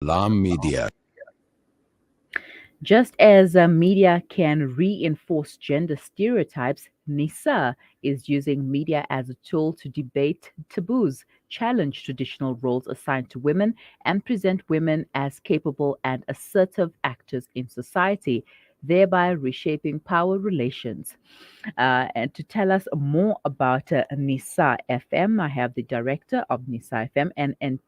Alarm Media. Just as media can reinforce gender stereotypes, Nissa is using media as a tool to debate taboos, challenge traditional roles assigned to women, and present women as capable and assertive actors in society, thereby reshaping power relations. And to tell us more about Nissa FM, I have the director of Nissa FM, an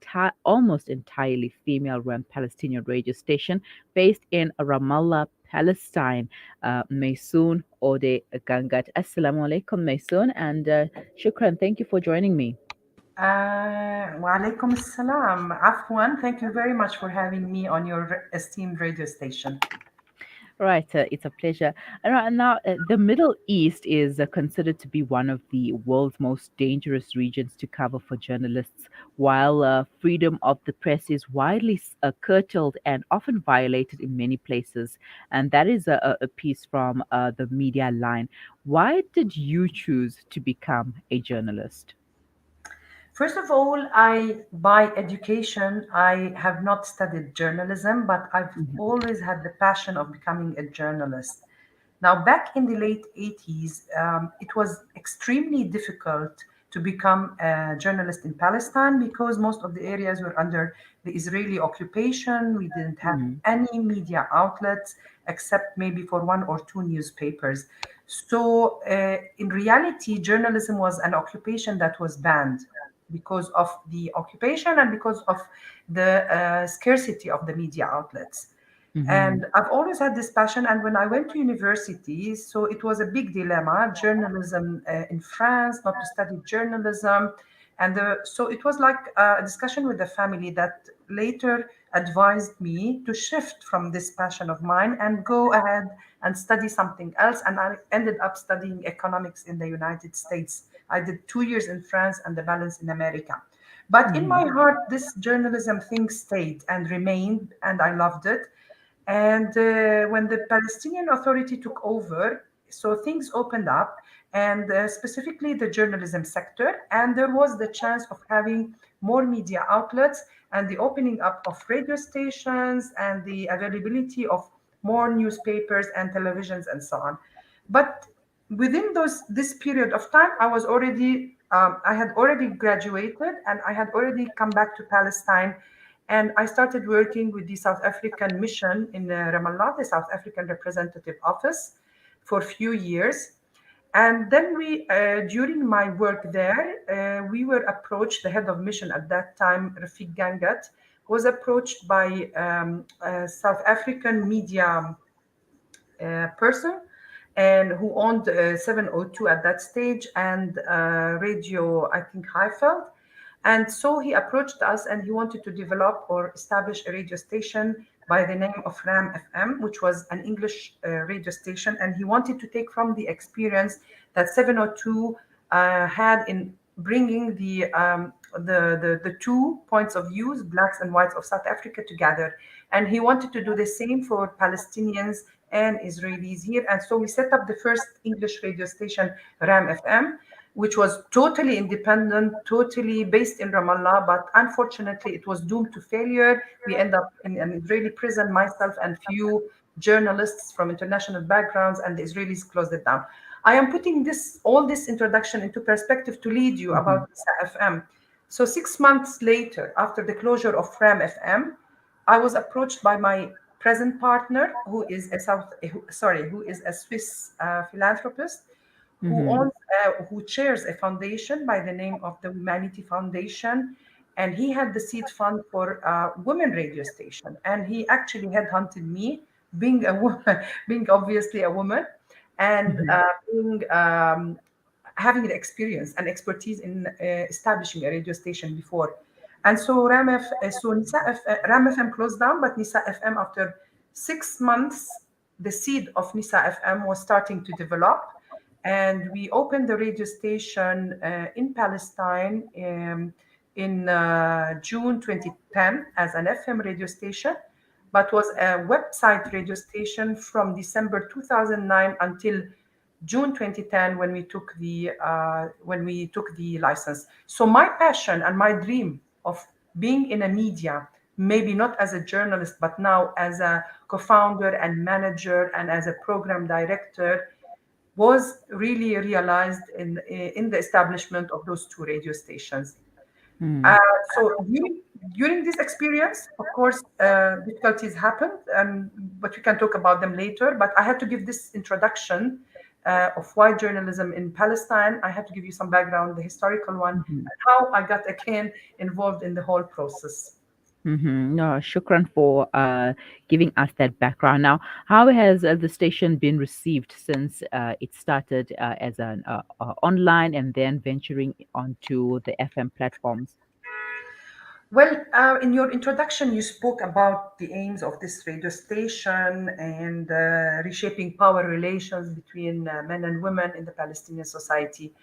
almost entirely female-run Palestinian radio station based in Ramallah, Palestine, Maysoun Odeh Gangat. Assalamu alaikum, Maysoun, and shukran. Thank you for joining me. Wa alaikum assalam. Afwan, thank you very much for having me on your esteemed radio station. Right, it's a pleasure. Now, the Middle East is considered to be one of the world's most dangerous regions to cover for journalists, while freedom of the press is widely curtailed and often violated in many places. And that is a piece from the media line. Why did you choose to become a journalist? First of all, by education, I have not studied journalism, but I've Mhm. always had the passion of becoming a journalist. Now, back in the late 80s, it was extremely difficult to become a journalist in Palestine because most of the areas were under the Israeli occupation. We didn't have Mhm. any media outlets except maybe for one or two newspapers. So, in reality, journalism was an occupation that was banned because of the occupation and because of the scarcity of the media outlets. Mhm. And I've always had this passion. And when I went to university, so it was a big dilemma journalism in France, not to study journalism. And so it was like a discussion with the family that later advised me to shift from this passion of mine and go ahead and study something else. And I ended up studying economics in the United States. I did 2 years in France and the balance in America. But in my Mhm. heart, this journalism thing stayed and remained, and I loved it. And when the Palestinian Authority took over, so things opened up, and specifically the journalism sector, and there was the chance of having more media outlets and the opening up of radio stations and the availability of more newspapers and televisions and so on. But within this period of time, I had already graduated and I had already come back to Palestine, and I started working with the South African mission in Ramallah, the South African representative office, for a few years. And then during my work there, we were approached. The head of mission at that time, Rafiq Gangat, was approached by a South African media person and who owned 702 at that stage and radio, I think, Highfeld. And so he approached us and he wanted to develop or establish a radio station by the name of Ram FM, which was an English radio station. And he wanted to take from the experience that 702 had in bringing the two points of views, blacks and whites of South Africa, together. And he wanted to do the same for Palestinians and Israelis here. And so we set up the first English radio station, Ram FM, which was totally independent, totally based in Ramallah, but unfortunately it was doomed to failure. We end up in an Israeli prison, myself and few journalists from international backgrounds, and the Israelis closed it down. I am putting all this introduction into perspective to lead you Mhm. about Nisa FM. So 6 months later, after the closure of Ram FM, I was approached by my present partner, who is a Swiss philanthropist, Mhm. who chairs a foundation by the name of the Humanity Foundation, and he had the seed fund for a women radio station, and he actually headhunted me, being a woman, being obviously a woman, and Mhm. being having the experience and expertise in establishing a radio station before. And so Ram FM closed down, but Nisa FM, after 6 months, the seed of Nisa FM was starting to develop. And we opened the radio station in Palestine in June 2010 as an FM radio station, but was a website radio station from December 2009 until June 2010 when we took the license. So my passion and my dream of being in a media maybe not as a journalist, but now as a co-founder and manager and as a program director, was really realized in the establishment of those two radio stations. Uh, Mm. so during this experience, of course, difficulties happened, but we can talk about them later. But I had to give this introduction of why journalism in Palestine. I had to give you some background, the historical one, Mhm. and how I got again involved in the whole process. No, shukran for giving us that background. Now, how has the station been received since it started as an online and then venturing onto the FM platforms? Well, in your introduction, you spoke about the aims of this radio station and reshaping power relations between men and women in the Palestinian society.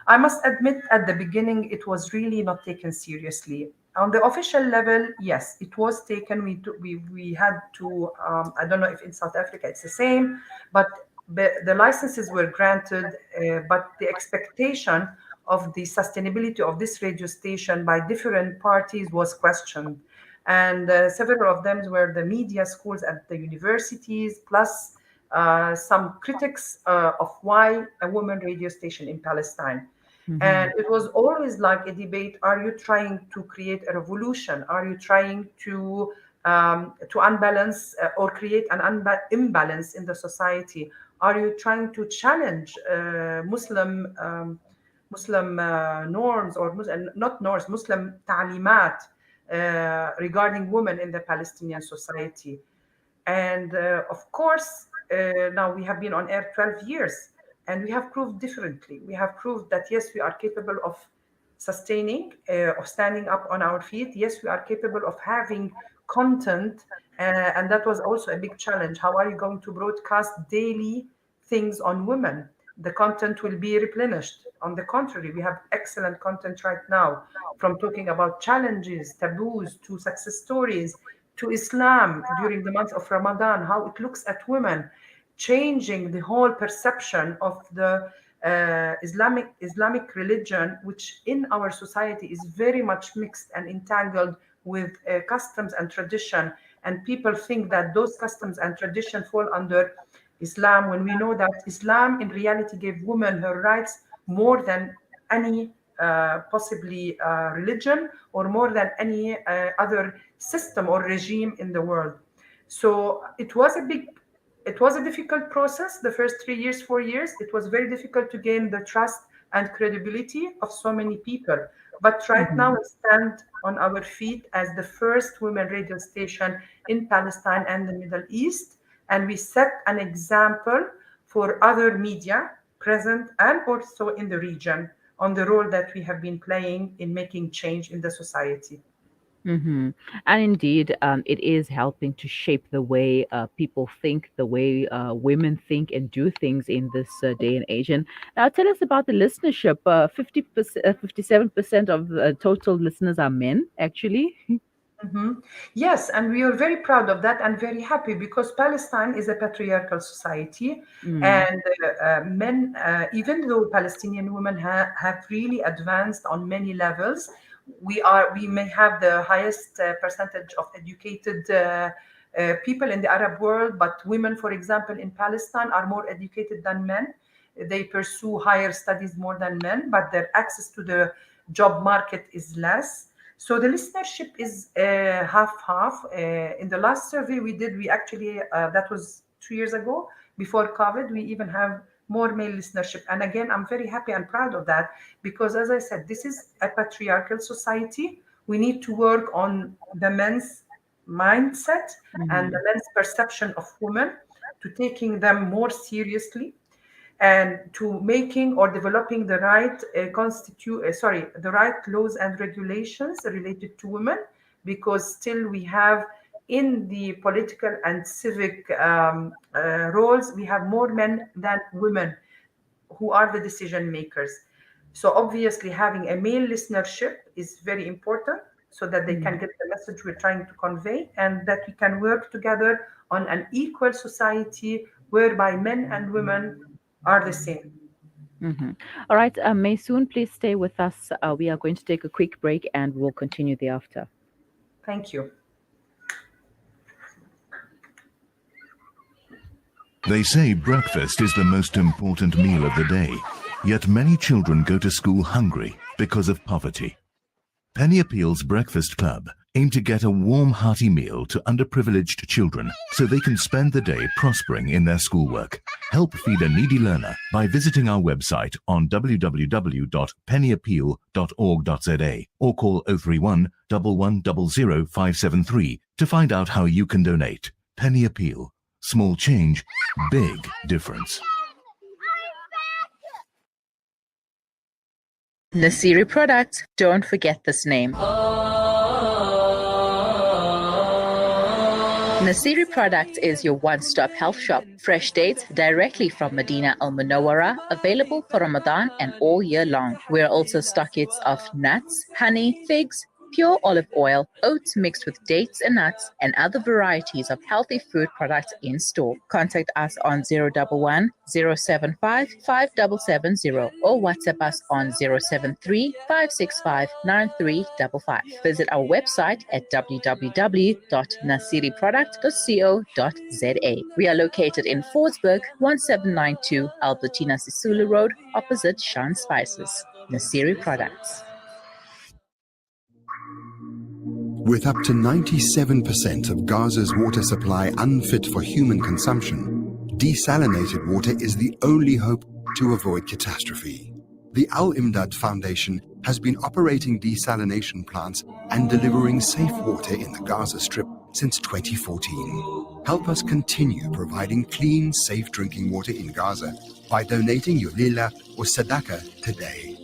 I must admit, at the beginning, it was really not taken seriously. On the official level, yes, it was taken. We had to, I don't know if in South Africa it's the same, but the licenses were granted, but the expectation of the sustainability of this radio station by different parties was questioned. And several of them were the media schools at the universities, plus some critics of why a woman radio station in Palestine. Mm-hmm. And it was always like a debate: are you trying to create a revolution? Are you trying to unbalance or create an imbalance in the society? Are you trying to challenge Muslim norms, or not norms, Muslim ta'limat regarding women in the Palestinian society? And of course, now we have been on air 12 years, and we have proved differently. We have proved that yes, we are capable of sustaining, of standing up on our feet. Yes, we are capable of having content. And that was also a big challenge. How are you going to broadcast daily things on women? The content will be replenished. On the contrary, we have excellent content right now, from talking about challenges, taboos, to success stories, to Islam during the month of Ramadan, how it looks at women, changing the whole perception of the Islamic religion, which in our society is very much mixed and entangled with customs and tradition. And people think that those customs and tradition fall under Islam, when we know that Islam in reality gave women her rights more than any possibly religion, or more than any other system or regime in the world. So it was a difficult process. The first 3 years, 4 years, it was very difficult to gain the trust and credibility of so many people. But right now, Mm-hmm. we stand on our feet as the first women radio station in Palestine and the Middle East, and we set an example for other media present and also in the region on the role that we have been playing in making change in the society. Mm-hmm. And indeed, it is helping to shape the way people think, the way women think and do things in this day and age. And now tell us about the listenership. 50%, 57% of the total listeners are men, actually. Mhm. Yes, and we are very proud of that and very happy, because Palestine is a patriarchal society, Mm. and men, even though Palestinian women have really advanced on many levels, we may have the highest percentage of educated people in the Arab world, but women, for example, in Palestine are more educated than men. They pursue higher studies more than men, but their access to the job market is less. So the listenership is half half. In the last survey we did, we actually, that was 2 years ago, before COVID, we even have more male listenership. And again, I'm very happy and proud of that, because as I said, this is a patriarchal society. We need to work on the men's mindset and the Mhm. men's perception of women, to taking them more seriously, and to making or developing the right the right laws and regulations related to women, because still we have, in the political and civic roles, we have more men than women who are the decision makers. So obviously, having a male listenership is very important, so that they can Mm. get the message we're trying to convey, and that we can work together on an equal society whereby men and women are the same. Mhm. All right, Maysoon, please stay with us. We are going to take a quick break and we'll continue thereafter. Thank you. They say breakfast is the most important meal of the day, yet many children go to school hungry because of poverty. Penny Appeal's Breakfast Club aim to get a warm, hearty meal to underprivileged children so they can spend the day prospering in their schoolwork. Help feed a needy learner by visiting our website on www.pennyappeal.org.za or call 031 1100 573 to find out how you can donate. Penny Appeal. Small change, big difference. Nasiri Products, don't forget this name. Nasiri Products is your one-stop health shop. Fresh dates directly from Medina Al Munawwara, available for Ramadan and all year long. We're also stockists of nuts, honey, figs, pure olive oil, oats mixed with dates and nuts, and other varieties of healthy food products in store. Contact us on 011 075 5770 or WhatsApp us on 073 565 9355. Visit our website at www.nasiriproduct.co.za. We are located in Fordsburg, 1792 Albertina Sisulu Road, opposite Shan Spices. Nasiri Products. With up to 97% of Gaza's water supply unfit for human consumption, desalinated water is the only hope to avoid catastrophe. The Al-Imdad Foundation has been operating desalination plants and delivering safe water in the Gaza Strip since 2014. Help us continue providing clean, safe drinking water in Gaza by donating your lila or sadaqah today.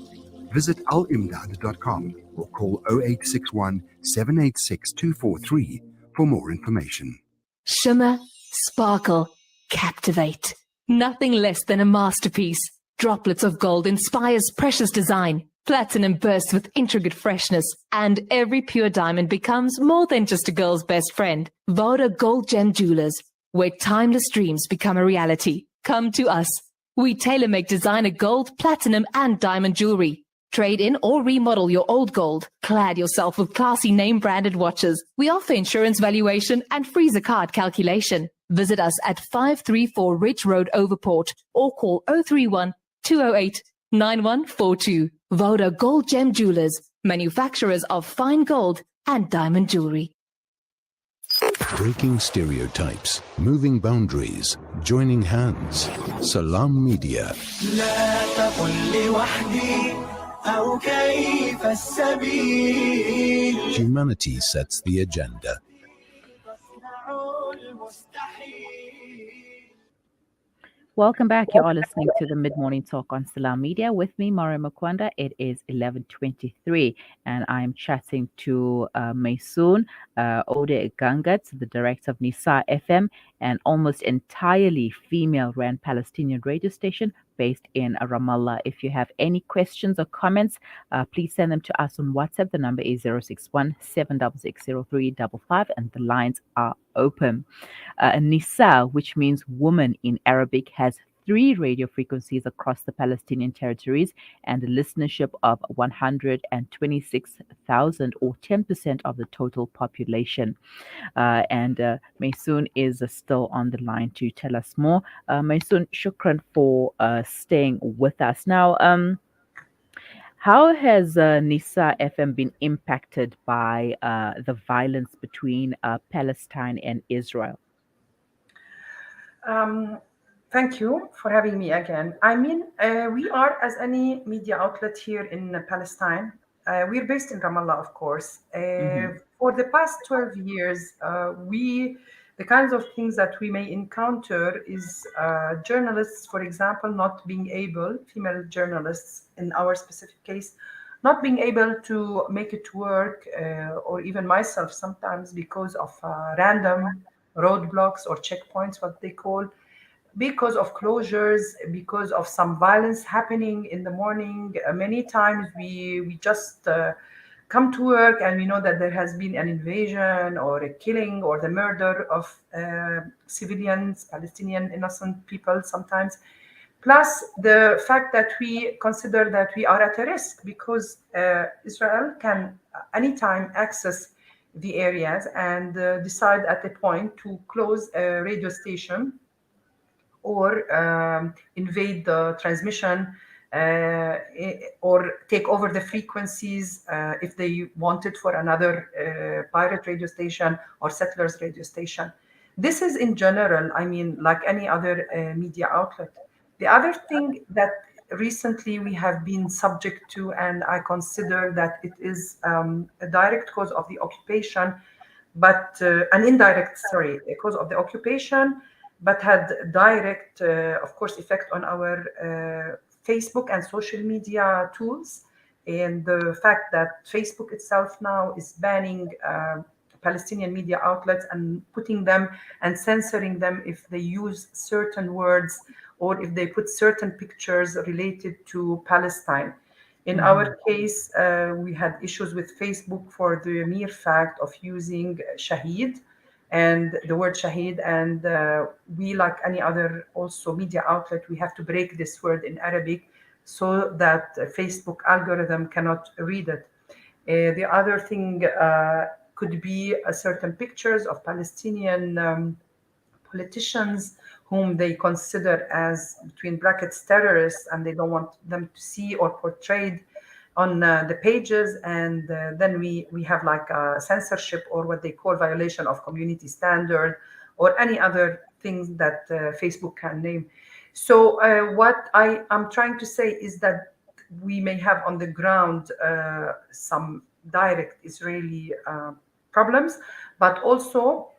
Visit alimdad.com or call 0861 786 243 for more information. Shimmer, sparkle, captivate. Nothing less than a masterpiece. Droplets of gold inspires precious design. Platinum bursts with intricate freshness, and every pure diamond becomes more than just a girl's best friend. Voda Gold Gem Jewelers, where timeless dreams become a reality. Come to us. We tailor-make designer gold, platinum, and diamond jewelry. Trade in or remodel your old gold. Clad yourself with classy name-branded watches. We offer insurance valuation and freezer card calculation. Visit us at 534 Ridge Road, Overport, or call 031 208 9142. Voda Gold Gem Jewelers, manufacturers of fine gold and diamond jewelry. Breaking stereotypes, moving boundaries, joining hands. Salam Media. Humanity sets the agenda. Welcome back. You are listening to the Mid-Morning Talk on Salam Media. With me, Mario Makwanda. It is 11:23, and I'm chatting to Maysoun Odeh Gangat, the director of Nissa FM, an almost entirely female-run Palestinian radio station based in Ramallah. If you have any questions or comments, please send them to us on WhatsApp. The number is 061 766 0355, and the lines are open. Nissa, which means woman in Arabic, has 3 radio frequencies across the Palestinian territories and a listenership of 126,000, or 10% of the total population. And Maysoun is still on the line to tell us more. Maysoun, shukran for staying with us. Now, how has Nissa FM been impacted by the violence between Palestine and Israel? Thank you for having me again. I mean, we are, as any media outlet here in Palestine, we're based in Ramallah, of course. For the past 12 years, the kinds of things that we may encounter is journalists, for example, not being able, female journalists in our specific case, not being able to make it work, or even myself sometimes because of random roadblocks or checkpoints, what they call, because of closures, because of some violence happening in the morning. Many times we just come to work and we know that there has been an invasion or a killing or the murder of civilians, Palestinian innocent people sometimes. Plus the fact that we consider that we are at a risk because Israel can anytime access the areas and decide at a point to close a radio station or invade the transmission, or take over the frequencies if they wanted for another pirate radio station or settlers radio station. This is in general, I mean, like any other media outlet. The other thing that recently we have been subject to, and I consider that it is a direct cause of the occupation, but an indirect, sorry, a cause of the occupation, but had direct, of course, effect on our Facebook and social media tools. And the fact that Facebook itself now is banning Palestinian media outlets and putting them and censoring them if they use certain words or if they put certain pictures related to Palestine. In our case, we had issues with Facebook for the mere fact of using Shaheed and the word Shaheed. And we, like any other also media outlet, we have to break this word in Arabic so that Facebook algorithm cannot read it. The other thing could be certain pictures of Palestinian politicians whom they consider as, between brackets, terrorists, and they don't want them to see or portrayed on the pages. And then we have like a censorship or what they call violation of community standard or any other things that Facebook can name. So what I am trying to say is that we may have on the ground some direct Israeli problems, but also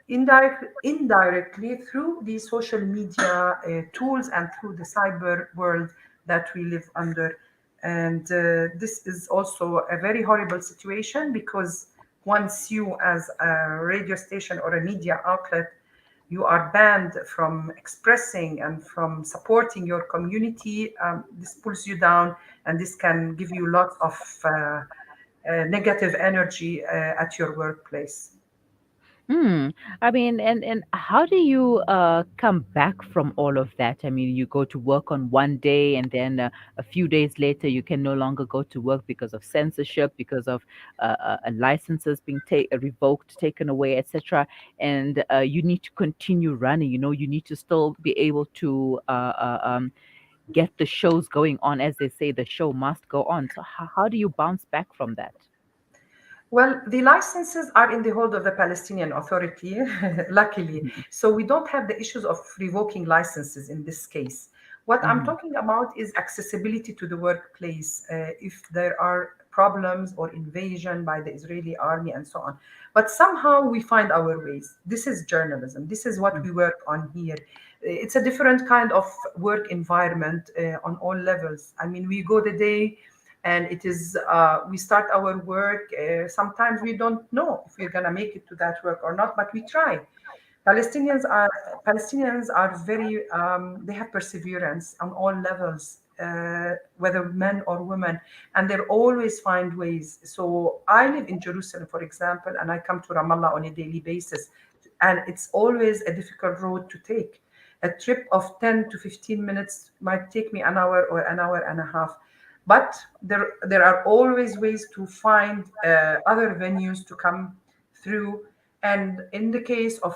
indirectly through the social media tools and through the cyber world that we live under. And this is also a very horrible situation, because once you, as a radio station or a media outlet, you are banned from expressing and from supporting your community, this pulls you down, and this can give you lots of negative energy at your workplace. I mean, and how do you come back from all of that? I mean, you go to work on one day, and then a few days later, you can no longer go to work because of censorship, because of licenses being revoked, taken away, etc. And you need to continue running. You know, you need to still be able to get the shows going on. As they say, the show must go on. So how do you bounce back from that? Well, the licenses are in the hold of the Palestinian Authority, luckily. So we don't have the issues of revoking licenses in this case. What I'm talking about is accessibility to the workplace, if there are problems or invasion by the Israeli army and so on. But somehow we find our ways. This is journalism. This is what we work on here. It's a different kind of work environment on all levels. I mean, we go the day, and it is we start our work. Sometimes we don't know if we're going to make it to that work or not, but we try. Palestinians are very they have perseverance on all levels, whether men or women, and they always find ways. So I live in Jerusalem, for example, and I come to Ramallah on a daily basis, and it's always a difficult road to take. A trip of 10 to 15 minutes might take me an hour or an hour and a half. But there are always ways to find other venues to come through. And in the case of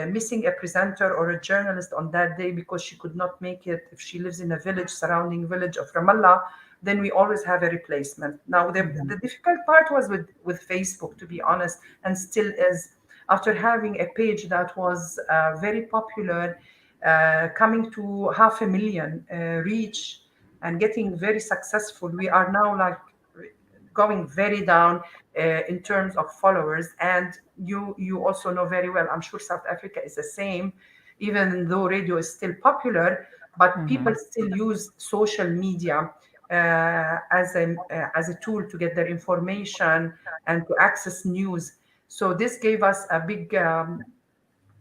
missing a presenter or a journalist on that day because she could not make it, if she lives in a village, surrounding village of Ramallah, then we always have a replacement. Now, the difficult part was with Facebook, to be honest, and still is. After having a page that was very popular, coming to 500,000 reach, and getting very successful, we are now like going very down in terms of followers. And you also know very well, I'm sure South Africa is the same, even though radio is still popular, but people still use social media as a tool to get their information and to access news. So this gave us a big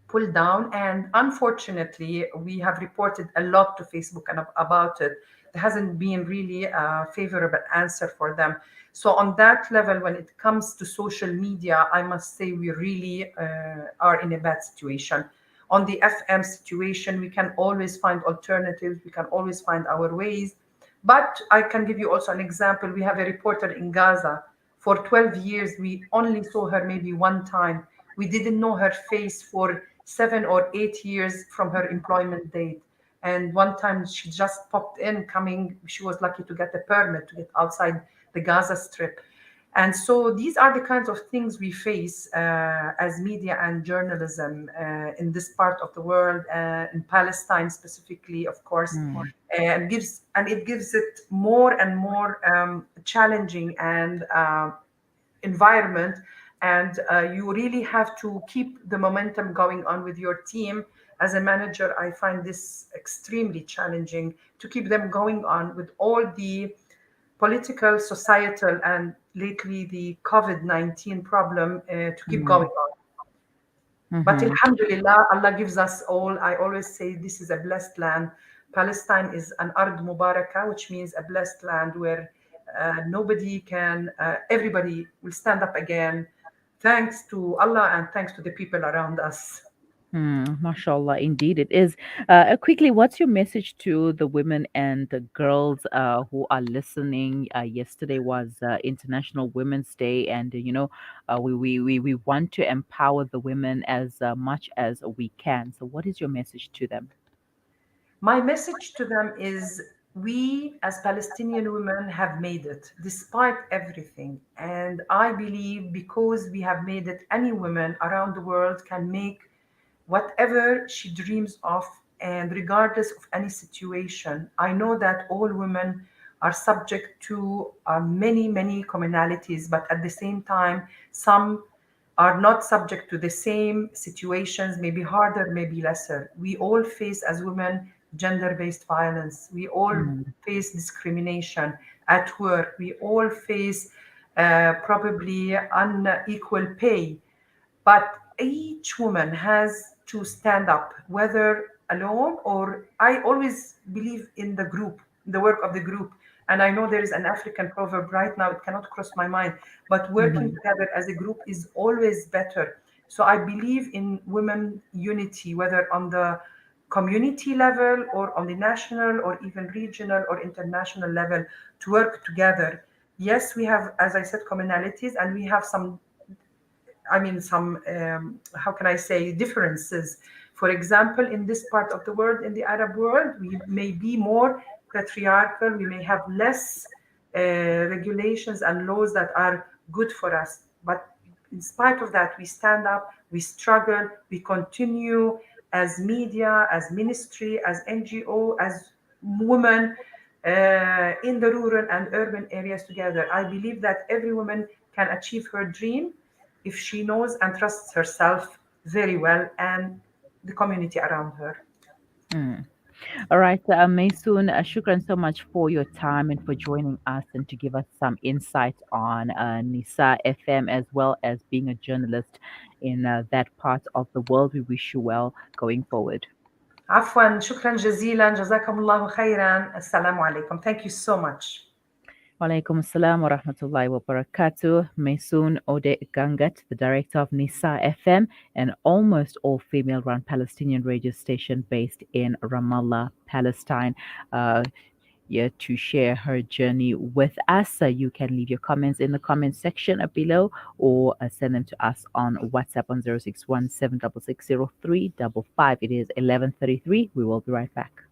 pull down, and unfortunately we have reported a lot to Facebook about it. There hasn't been really a favorable answer for them. So on that level, when it comes to social media, I must say we really are in a bad situation. On the FM situation, we can always find alternatives. We can always find our ways. But I can give you also an example. We have a reporter in Gaza. For 12 years, we only saw her maybe one time. We didn't know her face for 7 or 8 years from her employment date. And one time she just popped in, she was lucky to get a permit to get outside the Gaza Strip. And so these are the kinds of things we face as media and journalism in this part of the world, in Palestine specifically, of course. And it gives it more and more challenging and environment. And you really have to keep the momentum going on with your team. As a manager, I find this extremely challenging to keep them going on with all the political, societal, and lately the COVID-19 problem to keep going on. But alhamdulillah, Allah gives us all. I always say this is a blessed land. Palestine is an ard mubarakah, which means a blessed land where everybody will stand up again, thanks to Allah and thanks to the people around us. Mashallah, indeed it is. Quickly, what's your message to the women and the girls who are listening? Yesterday was International Women's Day, and we want to empower the women as much as we can. So, what is your message to them? My message to them is we as Palestinian women have made it despite everything. And I believe because we have made it, any woman around the world can make whatever she dreams of, and regardless of any situation. I know that all women are subject to many, many commonalities, but at the same time, some are not subject to the same situations, maybe harder, maybe lesser. We all face, as women, gender-based violence. We all face discrimination at work. We all face probably unequal pay. But each woman has to stand up, whether alone or I always believe in the group, the work of the group. And I know there is an African proverb right now, it cannot cross my mind, but working together as a group is always better. So I believe in women unity, whether on the community level or on the national or even regional or international level, to work together. Yes, we have, as I said, commonalities, and we have some how can I say, differences. For example, in this part of the world, in the Arab world, we may be more patriarchal, we may have less regulations and laws that are good for us. But in spite of that, we stand up, we struggle, we continue as media, as ministry, as NGO, as women in the rural and urban areas together. I believe that every woman can achieve her dream if she knows and trusts herself very well and the community around her. All right, Maysoun, shukran so much for your time and for joining us and to give us some insight on Nissa FM, as well as being a journalist in that part of the world. We wish you well going forward. عفوا, شكرا جزيلا, جزاكم الله خيرا, السلام عليكم. Thank you so much. Walaikum assalam wa rahmatullahi wa barakatuh. Maysoun Odeh Gangat, the director of Nissa FM, an almost all-female run Palestinian radio station based in Ramallah, Palestine. To share her journey with us. You can leave your comments in the comment section below, or send them to us on WhatsApp on 061 766 0355. It is 11:33. We will be right back.